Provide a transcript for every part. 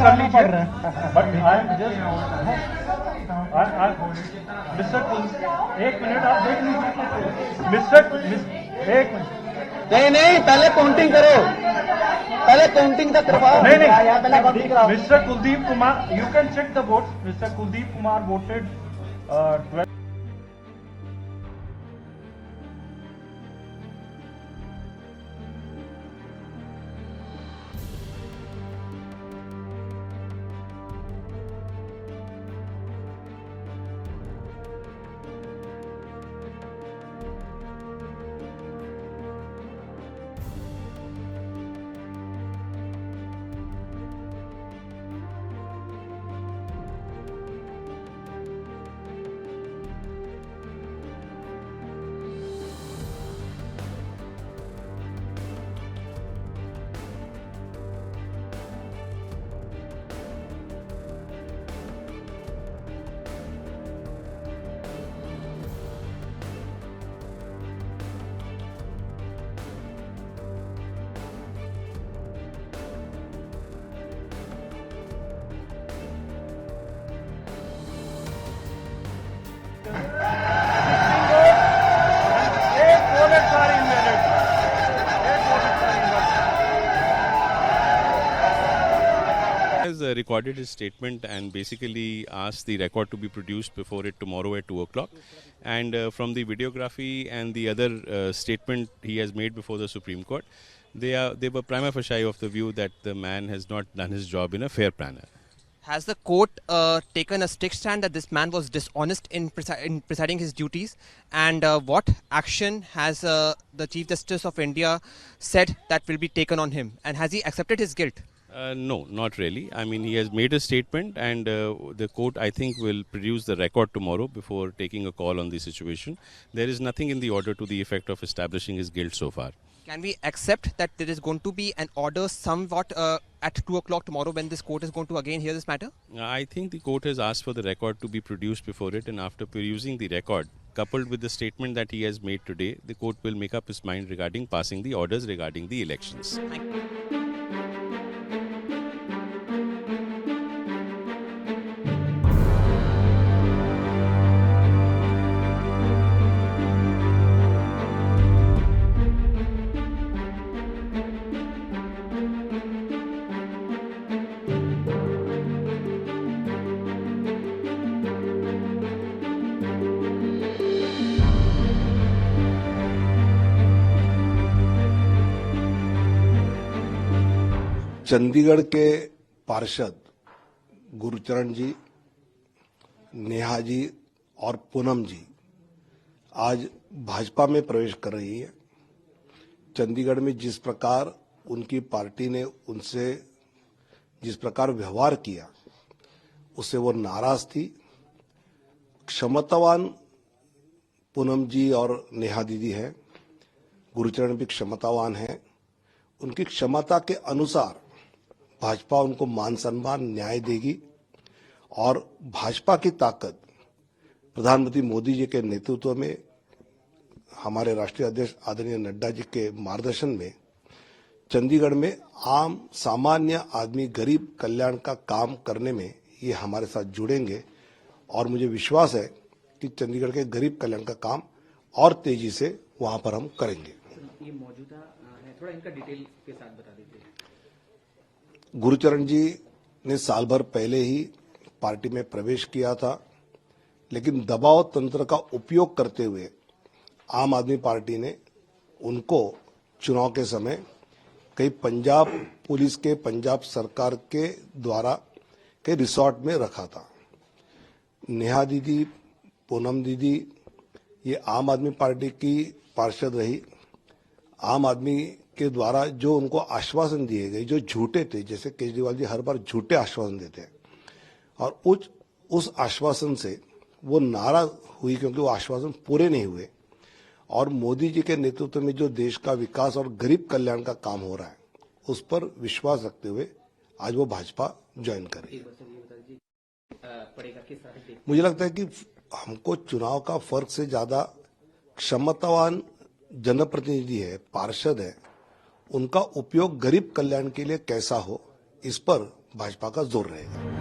करना पड़ रहा है, but I am just mister, एक मिनट आप देख लीजिए मिस्टर, एक मिनट, नहीं पहले काउंटिंग करो, पहले काउंटिंग तक करवाओ। नहीं mister Kuldeep Kumar, you can check the votes. Mister Kuldeep Kumar voted 12। Has recorded his statement and basically asked the record to be produced before it tomorrow at 2 o'clock. And from the videography and the other statement he has made before the Supreme Court, they were prima facie of the view that the man has not done his job in a fair manner. Has the court taken a strict stand that this man was dishonest in presiding his duties? And what action has the Chief Justice of India said that will be taken on him? And has he accepted his guilt? No, not really. I mean, he has made a statement and the court, I think, will produce the record tomorrow before taking a call on the situation. There is nothing in the order to the effect of establishing his guilt so far. Can we accept that there is going to be an order somewhat at 2 o'clock tomorrow when this court is going to again hear this matter? I think the court has asked for the record to be produced before it, and after perusing the record, coupled with the statement that he has made today, the court will make up his mind regarding passing the orders regarding the elections. Thank you. Chandigarh के पार्षद गुरचरण जी, नेहा जी और पूनम जी आज भाजपा में प्रवेश कर रही है। चंडीगढ़ में जिस प्रकार उनकी पार्टी ने उनसे जिस प्रकार व्यवहार किया, उससे वो नाराज थी। क्षमतावान पूनम जी और नेहा दीदी हैं, गुरचरण भी क्षमतावान हैं। उनकी क्षमता के अनुसार भाजपा उनको मान सम्मान न्याय देगी और भाजपा की ताकत प्रधानमंत्री मोदी जी के नेतृत्व में, हमारे राष्ट्रीय अध्यक्ष आदरणीय नड्डा जी के मार्गदर्शन में चंडीगढ़ में आम सामान्य आदमी गरीब कल्याण का काम करने में ये हमारे साथ जुड़ेंगे और मुझे विश्वास है कि चंडीगढ़ के गरीब कल्याण का काम और तेजी से वहां पर हम करेंगे। ये मौजूदा है, थोड़ा इनका डिटेल के साथ बता दीजिए। गुरचरण जी ने साल भर पहले ही पार्टी में प्रवेश किया था, लेकिन दबाव तंत्र का उपयोग करते हुए आम आदमी पार्टी ने उनको चुनाव के समय कई पंजाब पुलिस के, पंजाब सरकार के द्वारा कई रिसोर्ट में रखा था। नेहा दीदी, पूनम दीदी ये आम आदमी पार्टी की पार्षद रही। आम आदमी के द्वारा जो उनको आश्वासन दिए गए, जो झूठे थे, जैसे केजरीवाल जी हर बार झूठे आश्वासन देते हैं, और उस आश्वासन से वो नाराज हुई क्योंकि वो आश्वासन पूरे नहीं हुए। और मोदी जी के नेतृत्व में जो देश का विकास और गरीब कल्याण का काम हो रहा है, उस पर विश्वास रखते हुए आज वो भाजपा ज्वाइन कर रही है। मुझे लगता है कि हमको चुनाव का फर्क से ज्यादा क्षमतावान जनप्रतिनिधि है, पार्षद है, उनका उपयोग गरीब कल्याण के लिए कैसा हो, इस पर भाजपा का जोर रहेगा।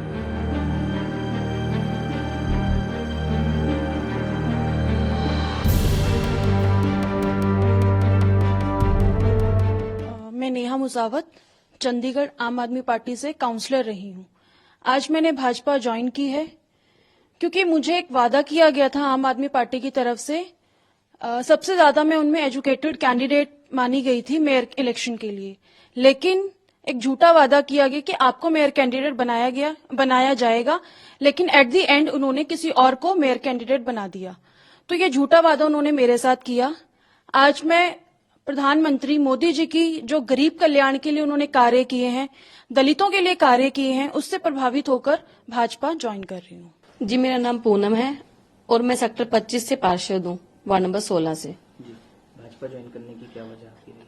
मैं नेहा मुसावत चंडीगढ़ आम आदमी पार्टी से काउंसलर रही हूं। आज मैंने भाजपा ज्वाइन की है क्योंकि मुझे एक वादा किया गया था आम आदमी पार्टी की तरफ से। सबसे ज्यादा मैं उनमें एजुकेटेड कैंडिडेट मानी गई थी मेयर इलेक्शन के लिए, लेकिन एक झूठा वादा किया गया कि आपको मेयर कैंडिडेट बनाया जाएगा, लेकिन एट द एंड उन्होंने किसी और को मेयर कैंडिडेट बना दिया। तो ये झूठा वादा उन्होंने मेरे साथ किया। आज मैं प्रधानमंत्री मोदी जी की जो गरीब कल्याण के लिए उन्होंने कार्य किए हैं, दलितों के लिए कार्य किए हैं, उससे प्रभावित होकर भाजपा ज्वाइन कर रही हूँ। जी, मेरा नाम पूनम है और मैं सेक्टर 25 से पार्षद हूँ, वार्ड नंबर 16 से। जी, भाजपा ज्वाइन करने की क्या वजह आपकी रही?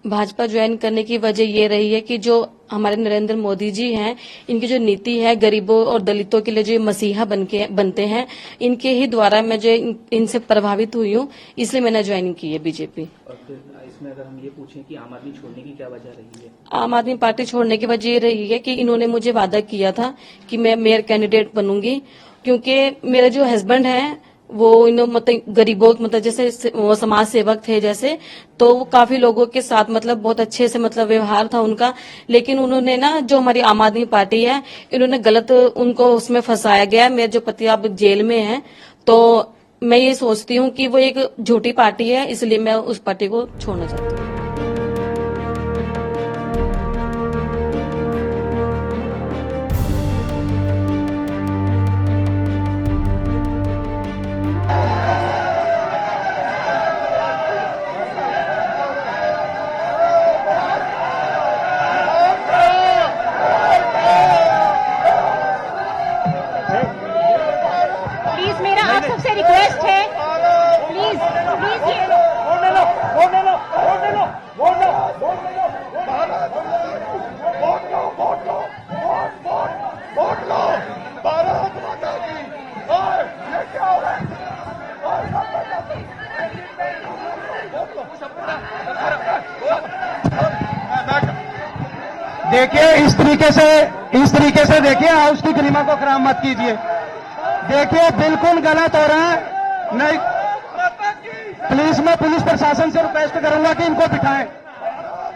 भाजपा ज्वाइन करने की वजह ये रही है कि जो हमारे नरेंद्र मोदी जी हैं, इनकी जो नीति है गरीबों और दलितों के लिए जो मसीहा बनते हैं, इनके ही द्वारा मैं जो इनसे प्रभावित हुई हूँ, इसलिए मैंने ज्वाइन की है बीजेपी। और फिर इसमें अगर हम ये पूछें कि आम आदमी छोड़ने की क्या वजह रही है? आम आदमी पार्टी छोड़ने की वजह ये रही है कि इन्होंने मुझे वादा किया था कि मैं मेयर कैंडिडेट बनूंगी, क्योंकि मेरे जो हस्बैंड हैं वो मतलब गरीबों मतलब जैसे वो समाज सेवक थे जैसे, तो वो काफी लोगों के साथ मतलब बहुत अच्छे से मतलब व्यवहार था उनका, लेकिन उन्होंने ना जो हमारी आम आदमी पार्टी है, इन्होंने गलत उनको उसमें फंसाया गया। मेरे जो पति अब जेल में हैं, तो मैं ये सोचती हूँ कि वो एक झूठी पार्टी है, इसलिए मैं उस पार्टी को छोड़ना चाहती हूँ। प्लीज मेरा आप सबसे रिक्वेस्ट है, प्लीज देखिए इस तरीके से देखिए, हाउस की गरिमा को खराब मत कीजिए। देखिए बिल्कुल गलत हो रहा है। नहीं, प्लीज मैं पुलिस प्रशासन से रिक्वेस्ट करूंगा कि इनको बिठाएं,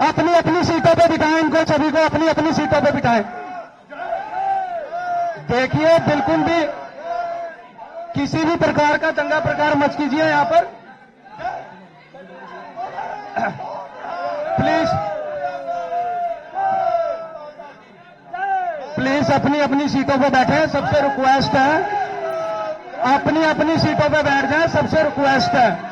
अपनी अपनी सीटों पे बिठाएं, इनको सभी को अपनी अपनी सीटों पे बिठाएं। देखिए बिल्कुल भी किसी भी प्रकार का दंगा प्रकार मत कीजिए यहाँ पर। प्लीज अपनी अपनी सीटों पे बैठे, सबसे रिक्वेस्ट है, अपनी अपनी सीटों पे बैठ जाएं, सबसे रिक्वेस्ट है।